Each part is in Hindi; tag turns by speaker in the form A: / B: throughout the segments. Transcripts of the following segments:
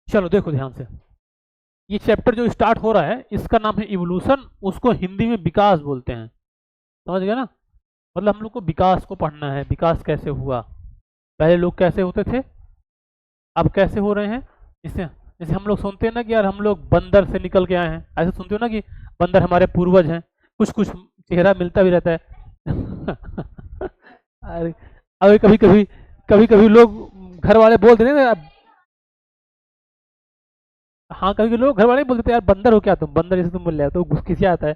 A: चलो देखो ध्यान से, ये चैप्टर जो स्टार्ट हो रहा है इसका नाम है इवोल्यूशन, उसको हिंदी में विकास बोलते हैं। समझ गए ना? मतलब हम लोग को विकास को पढ़ना है, विकास कैसे हुआ, पहले लोग कैसे होते थे, अब कैसे हो रहे हैं। जैसे जैसे हम लोग सुनते हैं ना कि यार हम लोग बंदर से निकल के आए हैं, ऐसे सुनते हो ना कि बंदर हमारे पूर्वज हैं, कुछ कुछ चेहरा मिलता भी रहता है। अरे अभी कभी कभी लोग घर वाले बोल देते हैं, हाँ कभी कभी लोग घर वाले बोल देते हैं यार बंदर हो क्या तुम, बंदर जैसे तुम बोल रहे हो, तो गुस्से आता है,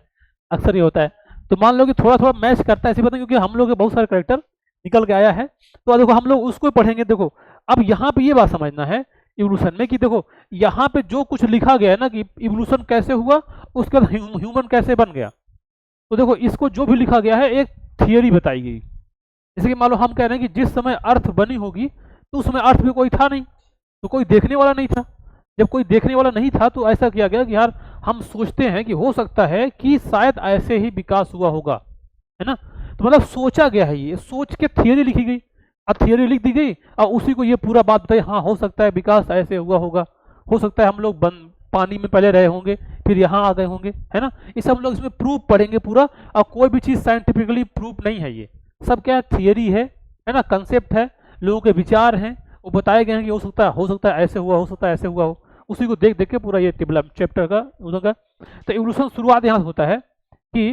A: अक्सर ये होता है। तो मान लो कि थोड़ा थोड़ा मैच करता है, ऐसी बात नहीं, क्योंकि हम लोग के बहुत सारे करेक्टर निकल के आया है। तो देखो हम लोग उसको ही पढ़ेंगे। देखो अब यहाँ पे ये बात समझना है इवोल्यूशन में कि देखो यहाँ पे जो कुछ लिखा गया है ना कि इवोल्यूशन कैसे हुआ, उसके बाद ह्यूमन कैसे बन गया, तो देखो इसको जो भी लिखा गया है एक थियरी बताई गई। जैसे कि मान लो हम कह रहे हैं कि जिस समय अर्थ बनी होगी तो उस समय अर्थ में कोई था नहीं, तो कोई देखने वाला नहीं था। जब कोई देखने वाला नहीं था तो ऐसा किया गया कि यार हम सोचते हैं कि हो सकता है कि शायद ऐसे ही विकास हुआ होगा, है ना। तो मतलब सोचा गया है, ये सोच के थियरी लिखी गई। अब थियरी लिख दी गई और उसी को ये पूरा बात बताई, हाँ हो सकता है विकास ऐसे हुआ होगा, हो सकता है हम लोग पानी में पहले रहे होंगे फिर यहाँ आ गए होंगे, है ना। ये सब लोग इसमें प्रूफ पढ़ेंगे पूरा। और कोई भी चीज़ साइंटिफिकली प्रूफ नहीं है, ये सब क्या थियरी है ना, कंसेप्ट है, लोगों के विचार हैं, वो बताए गए हैं कि हो सकता है ऐसे हुआ, हो सकता है ऐसे हुआ हो। उसी को देख देख के पूरा ये डेवलप चैप्टर का उनका। तो इवोल्यूशन शुरुआत यहाँ से होता है कि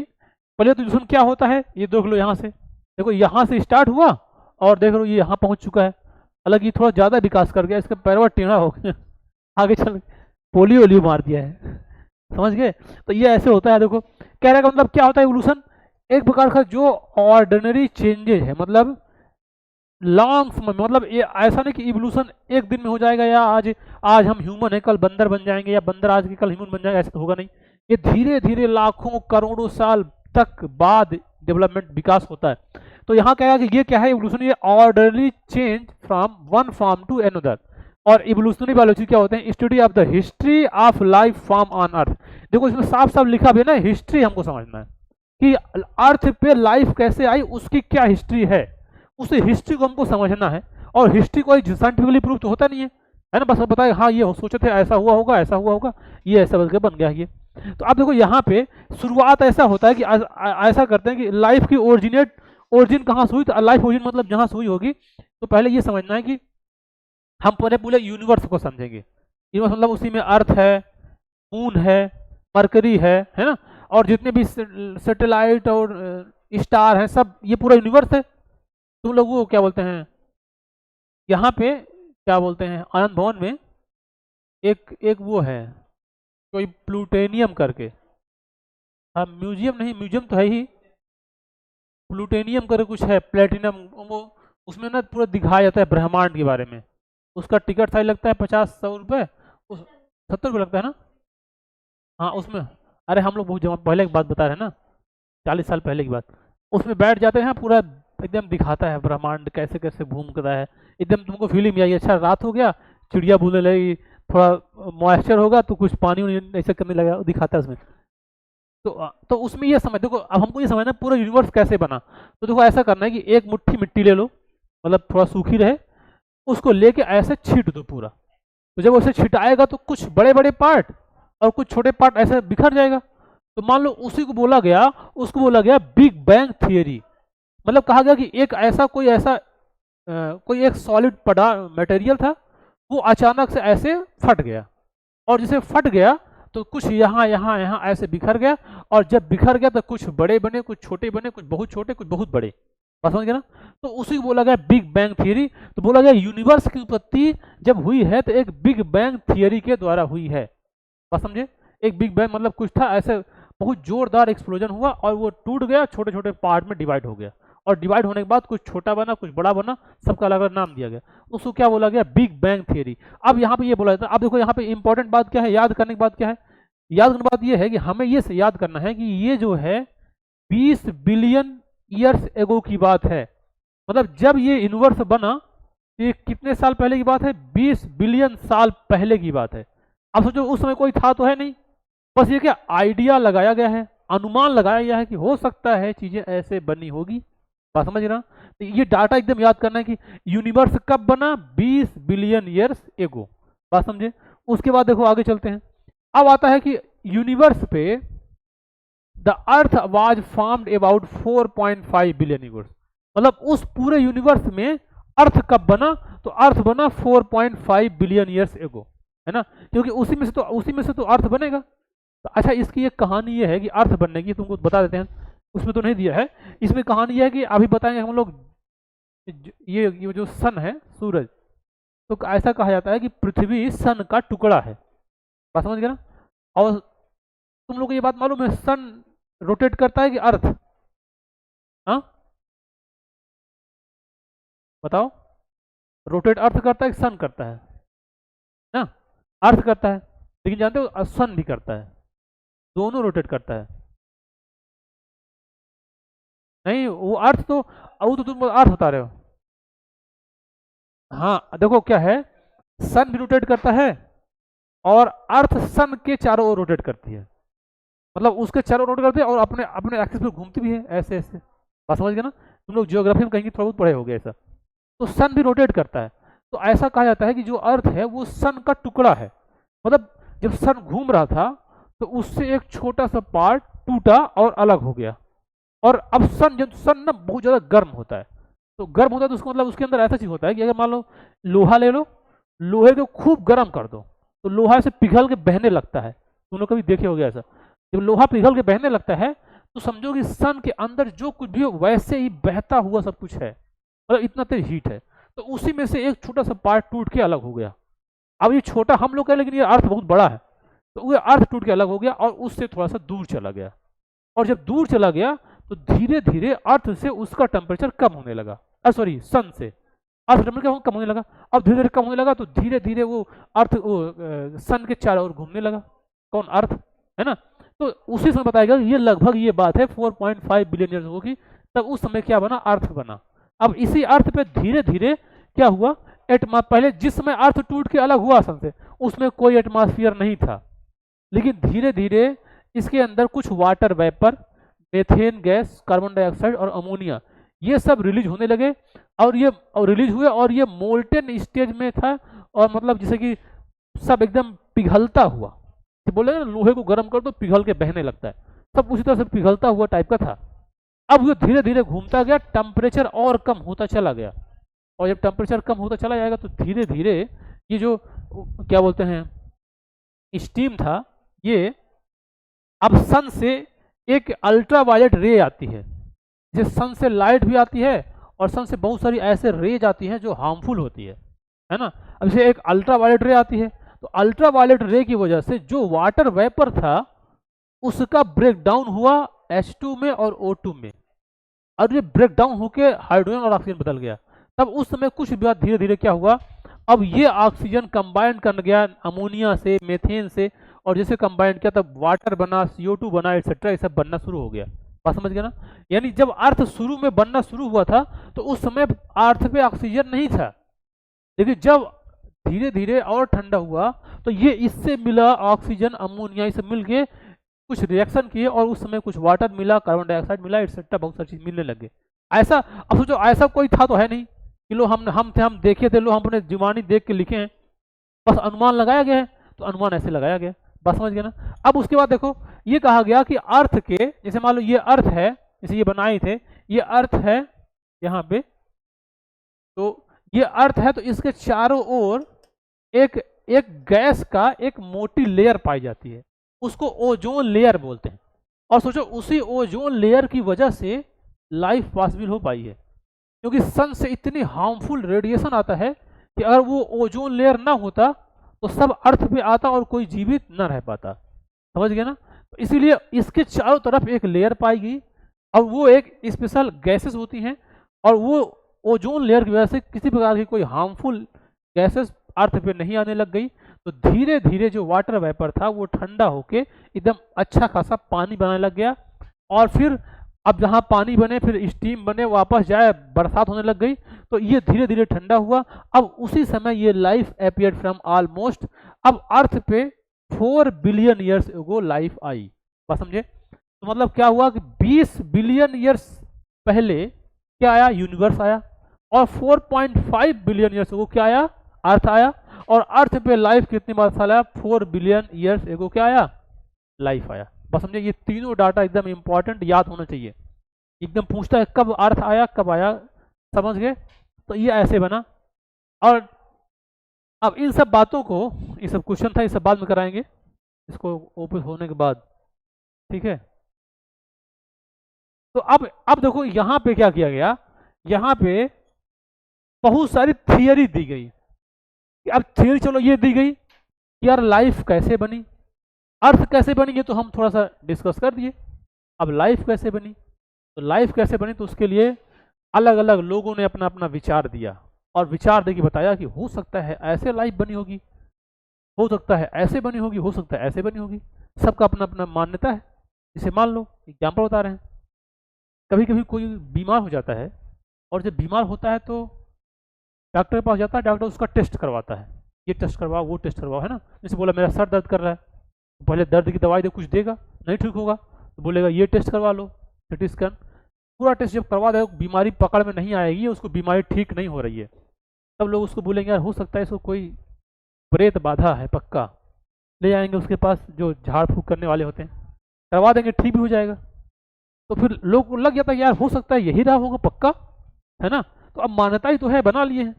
A: पहले तो इवोल्यूशन क्या होता है ये देख लो। यहाँ से देखो, यहाँ से स्टार्ट हुआ और देख लो ये यहाँ पहुँच चुका है। हालांकि ये थोड़ा ज़्यादा विकास कर गया, इसका पैरवा टेढ़ा हो गया, आगे चल पोलियो ओलियो मार दिया है। समझ गए? तो ये ऐसे होता है। देखो कहने का मतलब क्या होता है इवोल्यूशन, एक प्रकार का जो ऑर्डिनरी चेंजेज है, मतलब लॉन्ग समय में, मतलब ये ऐसा नहीं कि इवोल्यूशन एक दिन में हो जाएगा, या आज आज हम ह्यूमन है कल बंदर बन जाएंगे, या बंदर आज के कल ह्यूमन बन जाएगा, ऐसा तो होगा नहीं। ये धीरे धीरे लाखों करोड़ों साल तक बाद डेवलपमेंट विकास होता है। तो यहाँ क्या है कि ये क्या है इवोल्यूशन, ये orderly change from one form to another. और इवोल्यूशनरी बायोलॉजी क्या होते हैं, study of the history of life form on earth. देखो इसमें साफ साफ लिखा भी है ना, हिस्ट्री हमको समझना है कि अर्थ पे लाइफ कैसे आई, उसकी क्या हिस्ट्री है, उस हिस्ट्री को हमको समझना है। और हिस्ट्री कोई साइंटिफिकली प्रूफ तो होता नहीं है ना, बस बताए हाँ ये सोचे थे ऐसा हुआ होगा, ऐसा हुआ होगा, ये ऐसा बन गया ये। तो आप देखो यहाँ पे शुरुआत ऐसा होता है कि ऐसा करते हैं कि लाइफ की ओरिजिन कहाँ से हुई, तो लाइफ ओरिजिन मतलब जहाँ से हुई होगी। तो पहले ये समझना है कि हम पूरे पूरे यूनिवर्स को समझेंगे। यूनिवर्स मतलब उसी में अर्थ है, मून है, मरकरी है ना, और जितने भी सैटेलाइट और स्टार हैं, सब ये पूरा यूनिवर्स है। तुम लोग वो क्या बोलते हैं, यहाँ पे क्या बोलते हैं आनंद भवन में एक एक वो है कोई प्लूटेनियम करके, हाँ म्यूजियम नहीं, म्यूजियम तो है ही, प्लूटेनियम करके कुछ है, प्लेटिनम, वो उसमें ना पूरा दिखाया जाता है ब्रह्मांड के बारे में। उसका टिकट साइज लगता है 50-100 रुपये, उस 70 रुपये लगता है ना। हाँ उसमें, अरे हम लोग बहुत जमा पहले की बात बता रहे हैं ना, 40 साल पहले की बात। उसमें बैठ जाते हैं, पूरा एकदम दिखाता है ब्रह्मांड कैसे कैसे घूम कर रहा है, एकदम तुमको फीलिंग में आई। अच्छा रात हो गया, चिड़िया बोलने लगी, थोड़ा मॉइस्चर होगा तो कुछ पानी ऐसे करने लगा, दिखाता है उसमें। तो उसमें ये समझ, देखो अब हमको ये समझना है पूरा यूनिवर्स कैसे बना। तो देखो ऐसा करना है कि एक मुट्ठी मिट्टी ले लो, मतलब थोड़ा सूखी रहे, उसको लेके ऐसे छीट दो पूरा। तो जब उसे छिटाएगा तो कुछ बड़े बड़े पार्ट और कुछ छोटे पार्ट ऐसे बिखर जाएगा। तो मान लो उसी को बोला गया, उसको बोला गया बिग बैंग थियरी। मतलब कहा गया कि एक ऐसा कोई एक सॉलिड पड़ा मटेरियल था, वो अचानक से ऐसे फट गया, और जैसे फट गया तो कुछ यहाँ यहाँ यहाँ ऐसे बिखर गया, और जब बिखर गया तो कुछ बड़े बने, कुछ छोटे बने, कुछ बहुत छोटे, कुछ बहुत बड़े। बात समझ गया ना? तो उसी को बोला गया बिग बैंग थियरी। तो बोला गया यूनिवर्स की उत्पत्ति जब हुई है तो एक बिग बैंग थियरी के द्वारा हुई है। बात समझे? एक बिग बैंग मतलब कुछ था ऐसे, बहुत जोरदार एक्सप्लोजन हुआ और वो टूट गया, छोटे छोटे पार्ट में डिवाइड हो गया, और डिवाइड होने के बाद कुछ छोटा बना, कुछ बड़ा बना, सबका अलग अलग नाम दिया गया। उसको क्या बोला गया, बिग बैंग थियरी। अब यहाँ पे ये बोला जाता है, अब देखो यहाँ पे इंपॉर्टेंट बात क्या है, याद करने की बात क्या है, याद करने की बात ये है कि हमें ये याद करना है कि ये जो है 20 बिलियन ईयर्स एगो की बात है। मतलब जब ये यूनिवर्स बना, ये कितने साल पहले की बात है, 20 बिलियन साल पहले की बात है। अब सोचो उस समय कोई था तो है नहीं, बस ये क्या आइडिया लगाया गया है, अनुमान लगाया गया है कि हो सकता है चीजें ऐसे बनी होगी। बात समझ रहा? तो ये डाटा एकदम याद करना है कि यूनिवर्स कब बना, 20 बिलियन ईयर्स एगो। बात समझे? उसके बाद देखो आगे चलते हैं। अब आता है कि यूनिवर्स पे the earth was formed about 4.5 billion years, मतलब उस पूरे यूनिवर्स में अर्थ कब बना, तो अर्थ बना 4.5 बिलियन ईयर्स एगो, है ना, क्योंकि उसी में से तो अर्थ बनेगा। तो अच्छा, इसकी एक कहानी ये है कि अर्थ बनने की, तुमको बता देते हैं, उसमें तो नहीं दिया है, इसमें कहानी यह है कि अभी बताएंगे हम लोग, ये जो सन है, सूरज, तो ऐसा कहा जाता है कि पृथ्वी सन का टुकड़ा है, बात समझ गए ना। और तुम लोग को ये बात मालूम है, सन रोटेट करता है कि अर्थ? हाँ बताओ, रोटेट अर्थ करता है कि सन करता है? ना, अर्थ करता है, लेकिन जानते हो सन भी करता है, दोनों रोटेट करता है। नहीं, वो अर्थ तो, वो तो तुम अर्थ बता रहे हो। हाँ देखो क्या है, सन भी रोटेट करता है और अर्थ सन के चारों ओर रोटेट करती है, मतलब उसके चारों ओर रोटेट करती है और अपने अपने एक्सिस पे घूमती भी है, ऐसे ऐसे, बात समझ गए ना। तुम लोग ज्योग्राफी में कहीं थोड़ा बहुत पढ़े होगे ऐसा। तो सन भी रोटेट करता है, तो ऐसा कहा जाता है कि जो अर्थ है वो सन का टुकड़ा है, मतलब जब सन घूम रहा था तो उससे एक छोटा सा पार्ट टूटा और अलग हो गया। और अब सन, जब सन ना बहुत ज़्यादा गर्म होता है, तो गर्म होता है तो उसका मतलब उसके अंदर ऐसा चीज़ होता है कि अगर मान लो लोहा ले लो, लोहे को खूब गर्म कर दो तो लोहा से पिघल के बहने लगता है, तुम लोग कभी देखे होगे ऐसा। जब लोहा पिघल के बहने लगता है तो समझो कि सन के अंदर जो कुछ भी हो वैसे ही बहता हुआ सब कुछ है, मतलब इतना तेज हीट है। तो उसी में से एक छोटा सा पार्ट टूट के अलग हो गया। अब ये छोटा हम लोग कहें, लेकिन ये अर्थ बहुत बड़ा है, तो वो अर्थ टूट के अलग हो गया और उससे थोड़ा सा दूर चला गया। और जब दूर चला गया तो धीरे धीरे अर्थ से उसका टेम्परेचर कम होने लगा, सॉरी सन से अर्थ टेम्परेचर कम होने लगा। अब धीरे धीरे कम होने लगा तो धीरे धीरे वो अर्थ सन के चारों ओर घूमने लगा, कौन, अर्थ, है ना। तो उसी समय बताया गया, ये लगभग ये बात है 4.5 बिलियन ईयर्स होगी, तब उस समय क्या बना, अर्थ बना। अब इसी अर्थ पे धीरे धीरे क्या हुआ, पहले जिस समय अर्थ टूट के अलग हुआ सन से उसमें कोई एटमॉस्फेयर नहीं था, लेकिन धीरे धीरे इसके अंदर कुछ water vapour, methane gas, carbon dioxide और अमोनिया, ये सब रिलीज होने लगे। और ये रिलीज हुए और ये मोल्टेन स्टेज में था, और मतलब जैसे कि सब एकदम पिघलता हुआ, बोले ना लोहे को गर्म कर दो पिघल के बहने लगता है, सब उसी तरह से पिघलता हुआ टाइप का था। अब ये धीरे धीरे घूमता गया, टेम्परेचर और कम होता चला गया, और जब टेम्परेचर कम होता चला जाएगा तो धीरे धीरे ये जो क्या बोलते हैं स्टीम था, ये अब सन से एक अल्ट्रावायलेट रे आती है, जिस सन से लाइट भी आती है और सन से बहुत सारी ऐसे रेज आती हैं जो हार्मफुल होती है ना। अब जैसे एक अल्ट्रावायलेट रे आती है, तो अल्ट्रावायलेट रे की वजह से जो वाटर वेपर था उसका ब्रेकडाउन हुआ H2 में और O2 में, और ये ब्रेकडाउन होकर हाइड्रोजन और ऑक्सीजन बदल गया। तब उस समय कुछ बात धीरे धीरे क्या हुआ, अब ये ऑक्सीजन कंबाइन कर गया अमोनिया से, मेथेन से, और जैसे कंबाइन किया तब वाटर बना, CO2 बना, एक्सेट्रा, ये सब बनना शुरू हो गया, बात समझ गया ना। यानी जब अर्थ शुरू में बनना शुरू हुआ था तो उस समय अर्थ पे ऑक्सीजन नहीं था, लेकिन जब धीरे धीरे और ठंडा हुआ तो ये इससे मिला ऑक्सीजन, अमोनिया, से मिल के कुछ रिएक्शन किए और उस समय कुछ वाटर मिला, कार्बन डाइऑक्साइड मिला, एक्सेट्रा, बहुत सारी चीज मिलने लगे। ऐसा, अब सोचो ऐसा कोई था तो है नहीं कि लो हम देखे थे, लो हम अपने जुबानी देख के लिखे हैं, बस अनुमान लगाया गया है, तो अनुमान ऐसे लगाया गया, बस समझ गया ना। अब उसके बाद देखो ये कहा गया कि अर्थ के, जैसे मान लो ये अर्थ है, जैसे ये बनाए थे, ये अर्थ है यहाँ पे, तो ये अर्थ है, तो इसके चारों ओर एक गैस का एक मोटी लेयर पाई जाती है, उसको ओजोन लेयर बोलते हैं। और सोचो उसी ओजोन लेयर की वजह से लाइफ पॉसिबल हो पाई है, क्योंकि सन से इतनी हार्मफुल रेडिएशन आता है कि अगर वो ओजोन लेयर ना होता तो सब अर्थ पे आता और कोई जीवित न रह पाता, समझ गए ना। तो इसीलिए इसके चारों तरफ एक लेयर पाई गई, और वो एक स्पेशल गैसेस होती हैं, और वो ओजोन लेयर की वजह से किसी प्रकार की कोई हार्मफुल गैसेस अर्थ पे नहीं आने लग गई। तो धीरे धीरे जो वाटर वेपर था वो ठंडा होके एकदम अच्छा खासा पानी बनाने लग गया, और फिर अब जहाँ पानी बने फिर स्टीम बने, वापस जाए, बरसात होने लग गई, तो ये धीरे धीरे ठंडा हुआ। अब उसी समय ये लाइफ अपीयर्ड फ्रॉम ऑलमोस्ट, अब अर्थ पे 4 billion years ago life I, बात समझे। तो मतलब क्या हुआ कि 20 बिलियन ईयर्स पहले क्या आया, यूनिवर्स आया, और 4.5 बिलियन ईयर्स एगो क्या आया, अर्थ आया, और अर्थ पे लाइफ कितनी बार साल आया? 4 बिलियन ईयर्स एगो क्या आया? लाइफ आया। बस समझे, ये तीनों डाटा एकदम इंपॉर्टेंट याद होना चाहिए। एकदम पूछता है कब अर्थ आया, कब आया, समझ गए? तो ये ऐसे बना। और अब इन सब बातों को, ये सब क्वेश्चन था, ये सब बाद में कराएंगे इसको ओपन होने के बाद, ठीक है? तो अब देखो यहाँ पे क्या किया गया, यहाँ पे बहुत सारी थियरी दी गई। अब थियरी चलो ये दी गई कि यार लाइफ कैसे बनी, अर्थ कैसे बनी, ये तो हम थोड़ा सा डिस्कस कर दिए। अब लाइफ कैसे बनी, तो लाइफ कैसे बनी तो उसके लिए अलग अलग लोगों ने अपना अपना विचार दिया, और विचार देके बताया कि हो सकता है ऐसे लाइफ बनी होगी, हो सकता है ऐसे बनी होगी, हो सकता है ऐसे बनी होगी। सबका अपना अपना मान्यता है। जैसे मान लो एग्जाम्पल बता रहे हैं, कभी कभी कोई बीमार हो जाता है, और जब बीमार होता है तो डॉक्टर के पास जाता है, डॉक्टर उसका टेस्ट करवाता है, ये टेस्ट करवाओ, वो टेस्ट करवाओ, है ना? जैसे बोला मेरा सर दर्द कर रहा है, पहले दर्द की दवाई दे, कुछ देगा, नहीं ठीक होगा तो बोलेगा ये टेस्ट करवा लो, सिटी स्कैन, पूरा टेस्ट जब करवा देगा, बीमारी पकड़ में नहीं आएगी, उसको बीमारी ठीक नहीं हो रही है, तब लोग उसको बोलेंगे यार हो सकता है इसको कोई प्रेत बाधा है, पक्का ले जाएंगे उसके पास, जो झाड़ फूक करने वाले होते हैं, करवा देंगे, ठीक भी हो जाएगा। तो फिर लोग को लग जाता है यार हो सकता है यही रहा होगा पक्का, है ना? तो अब मान्यता ही तो है, बना लिए हैं।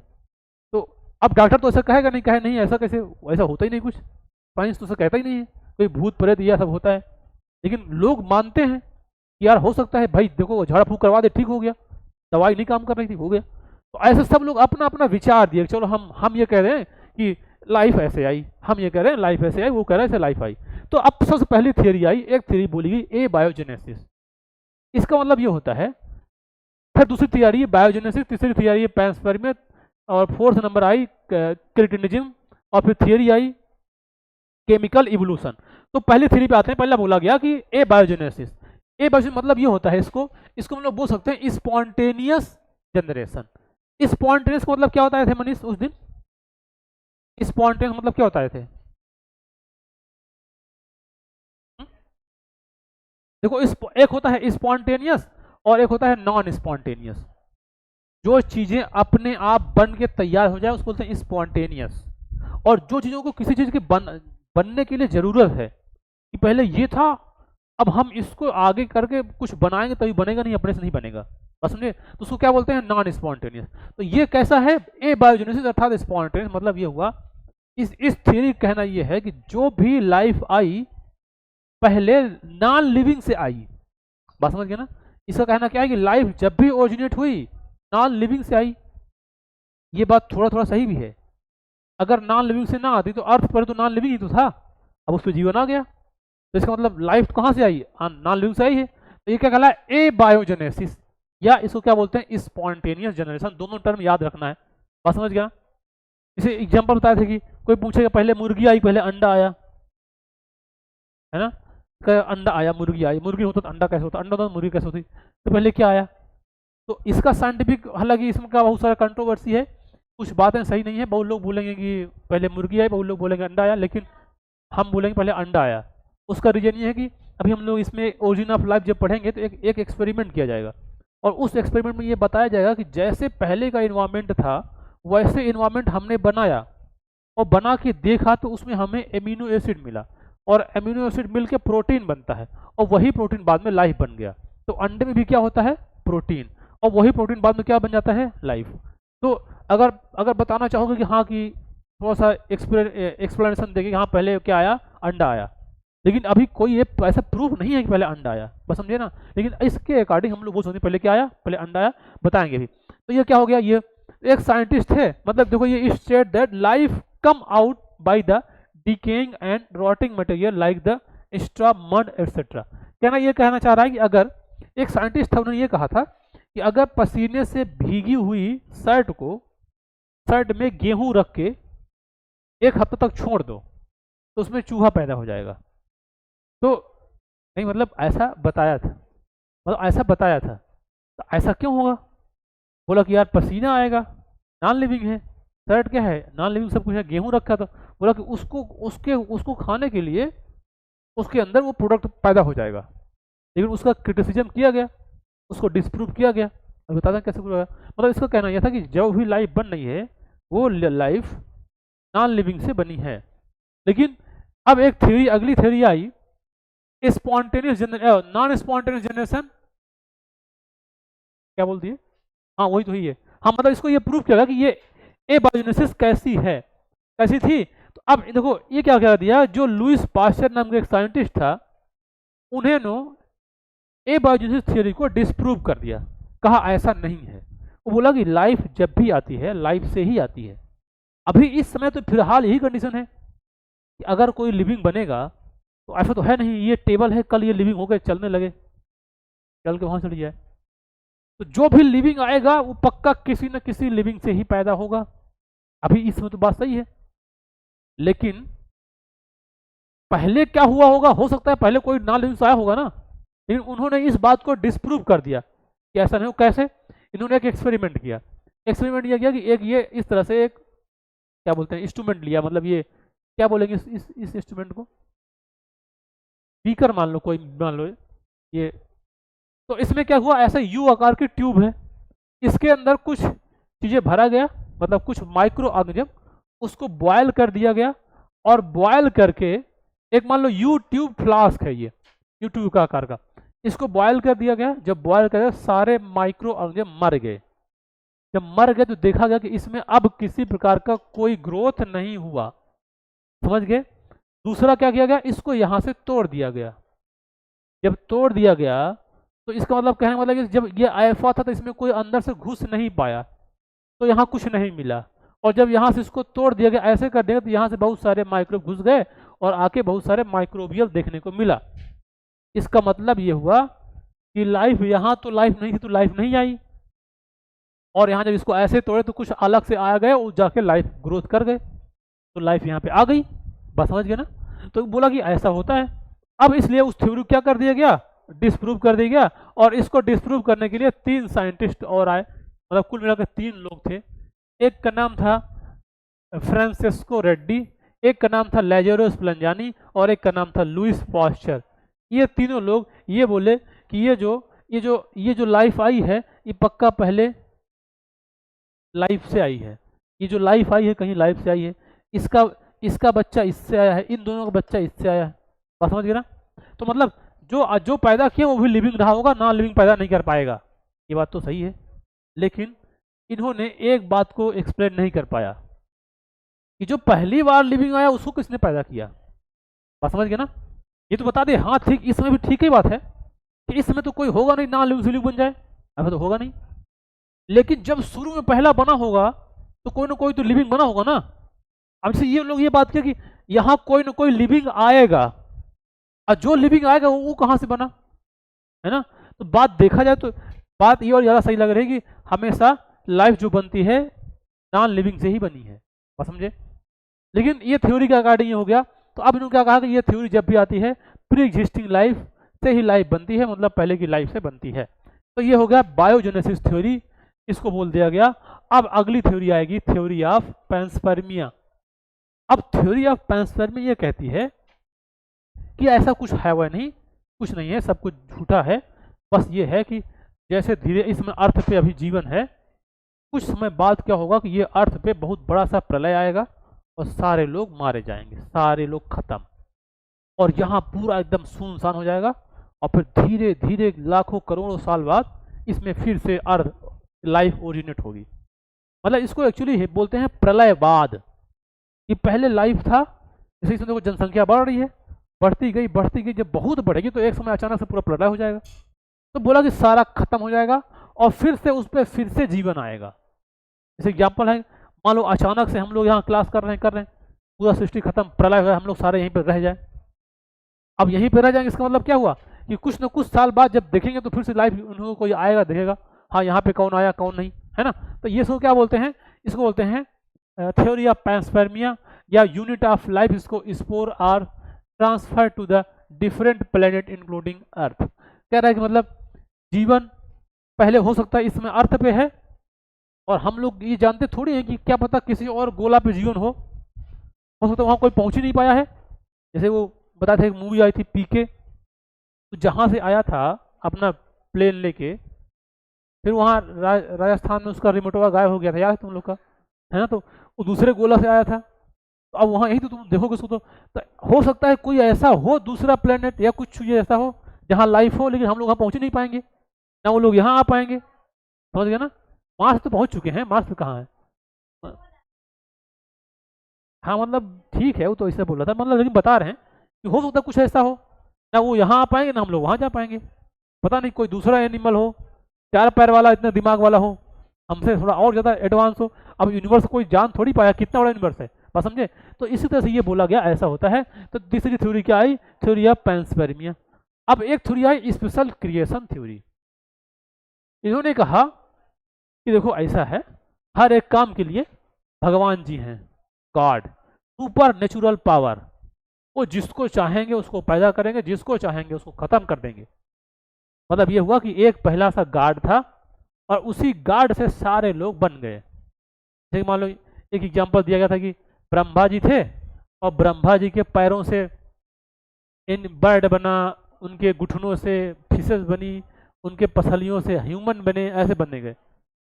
A: तो अब डॉक्टर तो ऐसा कहेगा नहीं, कहे नहीं ऐसा कैसे, ऐसा होता ही नहीं, कुछ साइंस तो ऐसा कहता ही नहीं है, कोई भूत प्रेत यह सब होता है, लेकिन लोग मानते हैं कि यार हो सकता है, भाई देखो झाड़ फूक करवा दे, ठीक हो गया, दवाई नहीं काम कर रही थी, हो गया। तो ऐसे सब लोग अपना अपना विचार दिए, चलो हम ये कह रहे हैं कि लाइफ ऐसे आई, हम ये कह रहे हैं लाइफ ऐसे आई, वो कह रहे हैं ऐसे लाइफ आई। तो अब सबसे पहली थियरी आई, एक थियरी बोली गई ए बायोजेनेसिस, इसका मतलब ये होता है। फिर दूसरी थियरी है बायोजेनेसिस, तीसरी थियरी है पैंसपर्मिया, और फोर्थ नंबर आई क्रिटिनिज्म, और फिर थियरी आई केमिकल इवोल्यूशन। तो पहली थ्योरी पे आते हैं। पहला बोला गया कि ए बायोजेनेसिस, ए बायोजेनेसिस मतलब ये होता है, इसको हम लोग बोल सकते हैं स्पॉन्टेनियस जनरेशन। स्पॉन्टेनियस का मतलब क्या होता है थे मनीष उस दिन? स्पॉन्टेनियस मतलब क्या होता है थे? देखो एक होता है स्पॉन्टेनियस और एक होता है नॉन स्पॉन्टेनियस। जो चीजें अपने आप बन के तैयार हो जाए उसको बोलते हैं स्पॉन्टेनियस, और जो चीजों को किसी चीज के बनने के लिए जरूरत है कि पहले ये था, अब हम इसको आगे करके कुछ बनाएंगे तभी बनेगा, नहीं अपने से नहीं बनेगा, बस समझे? तो उसको क्या बोलते हैं? Non spontaneous. तो ये कैसा है? ए बायोजेनेसिस अर्थात स्पॉन्टेनियस। मतलब ये हुआ, इस थ्योरी कहना ये है कि जो भी लाइफ आई पहले नॉन लिविंग से आई। बात समझ गए ना? इसका कहना क्या है कि लाइफ जब भी ओरिजिनेट हुई नॉन लिविंग से आई। ये बात थोड़ा थोड़ा सही भी है। अगर नॉन लिविंग से ना आती तो अर्थ पर तो नॉन लिविंग ही तो था, अब उस पर जीवन आ गया, तो इसका मतलब लाइफ कहाँ से आई? नॉन लिविंग से आई है। तो ये क्या कहला है? ए बायोजेनेसिस, या इसको क्या बोलते हैं? Spontaneous generation. दोनों टर्म याद रखना है। बात समझ गया? इसे एग्जाम्पल बताए थे कि कोई पूछेगा पहले मुर्गी आई पहले अंडा आया, है ना? अंडा आया मुर्गी आई, मुर्गी होता तो अंडा कैसे होता, अंडा होता तो मुर्गी कैसे होती, तो पहले क्या आया? तो इसका साइंटिफिक, हालांकि इसमें का बहुत सारा कंट्रोवर्सी है, कुछ बातें सही नहीं है। बहुत लोग बोलेंगे कि पहले मुर्गी आई, बहुत लोग बोलेंगे अंडा आया, लेकिन हम बोलेंगे पहले अंडा आया। उसका रीजन ये है कि अभी हम लोग इसमें ओरिजिन ऑफ लाइफ जब पढ़ेंगे तो एक एक्सपेरिमेंट किया जाएगा, और उस एक्सपेरिमेंट में ये बताया जाएगा कि जैसे पहले का इन्वायरमेंट था वैसे इन्वायरमेंट हमने बनाया और बना के देखा, तो उसमें हमें एमिनो एसिड मिला, और एमिनो एसिड मिल के प्रोटीन बनता है, और वही प्रोटीन बाद में लाइफ बन गया। तो अंडे में भी क्या होता है? प्रोटीन, और वही प्रोटीन बाद में क्या बन जाता है? लाइफ। तो अगर बताना चाहोगे कि हाँ कि थोड़ा सा एक्सप्लेनेशन देंगे, हाँ पहले क्या आया? अंडा आया, लेकिन अभी कोई ये ऐसा प्रूफ नहीं है कि पहले अंडा आया, बस समझे ना? लेकिन इसके अकॉर्डिंग हम लोग बोल सकते हैं पहले क्या आया? पहले अंडा आया, बताएंगे भी। तो ये क्या हो गया? ये एक साइंटिस्ट है, मतलब देखो ये state that life come out by the decaying and rotting material like the straw, mud etcetera. कहना ये कहना चाह रहा है कि अगर एक साइंटिस्ट था, उन्होंने ये कहा था कि अगर पसीने से भीगी हुई शर्ट में गेहूं रख के 1 हफ्ते तक छोड़ दो तो उसमें चूहा पैदा हो जाएगा। तो नहीं, मतलब ऐसा बताया था, मतलब ऐसा बताया था। तो ऐसा क्यों होगा? बोला कि यार पसीना आएगा, नॉन लिविंग है, शर्ट क्या है? नॉन लिविंग सब कुछ है, गेहूं रखा था, बोला कि उसको खाने के लिए उसके अंदर वो प्रोडक्ट पैदा हो जाएगा। लेकिन उसका क्रिटिसिज्म किया गया, उसको डिस्प्रूव किया गया। अब बता दें कैसे हुआ। मतलब इसका कहना यह था कि जो भी लाइफ बन रही है वो लाइफ नॉन लिविंग से बनी है। लेकिन अब एक थ्योरी, अगली थ्योरी आई, स्पॉन्टेनियस नॉन स्पॉन्टेनियस जनरेशन, क्या बोलती है, हाँ वही तो ही है। हाँ मतलब इसको ये प्रूव किया कि ये एबायोजेनेसिस कैसी है, कैसी थी। तो अब देखो ये क्या कह दिया, जो लुइस पास्चर नाम के एक साइंटिस्ट था, उन्हें नो एबायोजेनेसिस थ्योरी को डिसप्रूव कर दिया, कहा ऐसा नहीं है। वो बोला कि लाइफ जब भी आती है लाइफ से ही आती है। अभी इस समय तो फिलहाल यही कंडीशन है कि अगर कोई लिविंग बनेगा तो ऐसा तो है नहीं ये टेबल है कल ये लिविंग हो गए चलने लगे, चल के वहां चली जाए। तो जो भी लिविंग आएगा वो पक्का किसी न किसी लिविंग से ही पैदा होगा। अभी इसमें तो बात सही है, लेकिन पहले क्या हुआ होगा, हो सकता है पहले कोई नॉन लिविंग से आया होगा ना, लेकिन उन्होंने इस बात को डिसप्रूव कर दिया कि ऐसा नहीं हो। कैसे? इन्होंने एक एक्सपेरिमेंट किया। एक्सपेरिमेंट ये किया कि एक ये इस तरह से एक क्या बोलते हैं इंस्ट्रूमेंट लिया, मतलब ये क्या बोलेंगे इस इंस्ट्रूमेंट को, बीकर मान लो, कोई मान लो ये। तो इसमें क्या हुआ, ऐसा यू आकार की ट्यूब है, इसके अंदर कुछ चीजें भरा गया, मतलब कुछ माइक्रो ऑर्गेनिज्म, उसको बॉयल कर दिया गया। और बॉयल करके एक मान लो यू ट्यूब फ्लास्क है, ये यू ट्यूब का आकार का, इसको बॉयल कर दिया गया। जब बॉयल कर दिया सारे माइक्रो ऑर्गेनिज्म मर गए। जब मर गए तो देखा गया कि इसमें अब किसी प्रकार का कोई ग्रोथ नहीं हुआ, समझ गए। दूसरा क्या किया गया, इसको यहां से तोड़ दिया गया। जब तोड़ दिया गया तो इसका मतलब कहने का मतलब कि जब ये अल्फा था तो इसमें कोई अंदर से घुस नहीं पाया, तो यहाँ कुछ नहीं मिला। और जब यहाँ से इसको तोड़ दिया गया, ऐसे कर दिया तो यहाँ से बहुत सारे माइक्रोब घुस गए और आके बहुत सारे माइक्रोबियल देखने को मिला। इसका मतलब ये हुआ कि लाइफ, यहाँ तो लाइफ नहीं थी तो लाइफ नहीं आई, और यहाँ जब इसको ऐसे तोड़े तो कुछ अलग से आ गए और जाके लाइफ ग्रोथ कर गए, तो लाइफ यहाँ पे आ गई। बस समझ गए ना। तो बोला कि ऐसा होता है। अब इसलिए उस थ्योरी क्या कर दिया गया, डिसप्रूव कर दिया गया। और इसको डिसप्रूव करने के लिए 3 साइंटिस्ट और आए, मतलब कुल मिलाकर 3 लोग थे। एक का नाम था फ्रांसेस्को रेड्डी, एक का नाम था लैज़ारो स्पलंजानी, और एक का नाम था लुइस पास्चर। ये तीनों लोग ये बोले कि ये जो लाइफ आई है ये पक्का पहले लाइफ से आई है। ये जो लाइफ आई है कहीं लाइफ से आई है, इसका बच्चा इससे आया है, इन दोनों का बच्चा इससे आया है। बात समझ गए ना। तो मतलब जो पैदा किया वो भी लिविंग रहा होगा, नॉन लिविंग पैदा नहीं कर पाएगा। ये बात तो सही है, लेकिन इन्होंने एक बात को एक्सप्लेन नहीं कर पाया कि जो पहली बार लिविंग आया उसको किसने पैदा किया। बात समझ गए ना। ये तो बता दे हाँ ठीक, इसमें भी ठीक ही बात है कि इसमें तो कोई होगा नहीं नॉन लिविंग से लिविंग बन जाए, ऐसा तो होगा नहीं। लेकिन जब शुरू में पहला बना होगा तो कोई ना कोई तो लिविंग बना होगा ना। अब से ये लोग ये बात किया कि यहाँ कोई ना कोई लिविंग आएगा, और जो लिविंग आएगा वो कहाँ से बना, है ना। तो बात देखा जाए तो बात ये और ज़्यादा सही लग रही है कि हमेशा लाइफ जो बनती है नॉन लिविंग से ही बनी है। बात समझे। लेकिन ये थ्योरी के अकॉर्डिंग ये हो गया। तो अब इन्होंने क्या कहा कि ये थ्योरी जब भी आती है प्री एग्जिस्टिंग लाइफ से ही लाइफ बनती है, मतलब पहले की लाइफ से बनती है। तो ये हो गया बायोजेनेसिस थ्योरी, इसको बोल दिया गया। अब अगली थ्योरी आएगी, थ्योरी ऑफ पैंसपर्मिया। अब थ्योरी ऑफ पैंसपर्मिया ये कहती है कि ऐसा कुछ है वह नहीं, कुछ नहीं है, सब कुछ झूठा है। बस ये है कि जैसे धीरे इसमें अर्थ पे अभी जीवन है, कुछ समय बाद क्या होगा कि ये अर्थ पे बहुत बड़ा सा प्रलय आएगा और सारे लोग मारे जाएंगे, सारे लोग खत्म, और यहाँ पूरा एकदम सुनसान हो जाएगा। और फिर धीरे धीरे लाखों करोड़ों साल बाद इसमें फिर से अर्थ लाइफ ओरिजिनेट होगी। मतलब इसको एक्चुअली बोलते हैं प्रलयवाद। कि पहले लाइफ था, जैसे इसमें देखो जनसंख्या बढ़ रही है, बढ़ती गई, जब बहुत बढ़ेगी तो एक समय अचानक से पूरा प्रलय हो जाएगा। तो बोला कि सारा खत्म हो जाएगा और फिर से उस पर फिर से जीवन आएगा। जैसे एग्जाम्पल है, मान लो अचानक से हम लोग यहाँ क्लास कर रहे हैं, पूरा सृष्टि खत्म, प्रलय हुआ, हम लोग सारे यहीं पर रह जाए। अब यहीं पर रह जाएंगे, इसका मतलब क्या हुआ कि कुछ न कुछ साल बाद जब देखेंगे तो फिर से लाइफ उनको कोई आएगा, देखेगा हाँ यहाँ पे कौन आया कौन नहीं, है ना। तो ये सब क्या बोलते हैं, इसको बोलते हैं थ्योरी ऑफ पैंसपर्मिया या यूनिट ऑफ लाइफ। इसको spore are transfer to the different planet including earth. कह रहा है कि मतलब जीवन पहले हो सकता है इसमें अर्थ पे है, और हम लोग ये जानते थोड़ी हैं कि क्या पता किसी और गोला पे जीवन हो सकता है वहाँ कोई पहुँच ही नहीं पाया है। जैसे वो बताते थे, एक मूवी आई थी पीके, तो जहाँ से आया था अपना प्लेन लेके, फिर वहाँ राजस्थान में उसका रिमोटवा गायब हो गया था, याद है तुम लोग का, है ना। तो वो दूसरे गोला से आया था, तो अब वहाँ यही तो तुम देखोगे उसको तो हो सकता है कोई ऐसा हो दूसरा प्लेनेट या कुछ चीज़ ऐसा हो जहाँ लाइफ हो, लेकिन हम लोग वहाँ पहुँच नहीं पाएंगे, ना वो लोग यहाँ आ पाएंगे। समझ गए ना? मार्स तो पहुँच चुके हैं, मार्स पे कहाँ है? हाँ मतलब ठीक है, वो तो ऐसे बोल रहा था, मतलब लेकिन बता रहे हैं कि हो सकता है कुछ ऐसा हो, ना वो यहाँ आ पाएंगे ना हम लोग वहाँ जा पाएंगे। पता नहीं कोई दूसरा एनिमल हो, 4 पैर वाला, इतना दिमाग वाला हो, हमसे थोड़ा और ज़्यादा एडवांस हो। अब यूनिवर्स कोई जान थोड़ी पाया कितना बड़ा यूनिवर्स है, बस समझे? तो इसी तरह से ये बोला गया ऐसा होता है। तो तीसरी थ्योरी क्या आई? Theory of पैंसपेर्मिया। अब एक थ्योरी आई स्पेशल क्रिएशन थ्योरी। इन्होंने कहा कि देखो ऐसा है, हर एक काम के लिए भगवान जी हैं, गॉड, सुपर नेचुरल पावर, वो जिसको चाहेंगे उसको पैदा करेंगे, जिसको चाहेंगे उसको खत्म कर देंगे। मतलब ये हुआ कि एक पहला सा गार्ड था और उसी गार्ड से सारे लोग बन गए। जैसे मान लो एक एग्जांपल दिया गया था कि ब्रह्मा जी थे और ब्रह्मा जी के पैरों से इन बर्ड बना, उनके घुटनों से फिशेस बनी, उनके पसलियों से ह्यूमन बने, ऐसे बनने गए।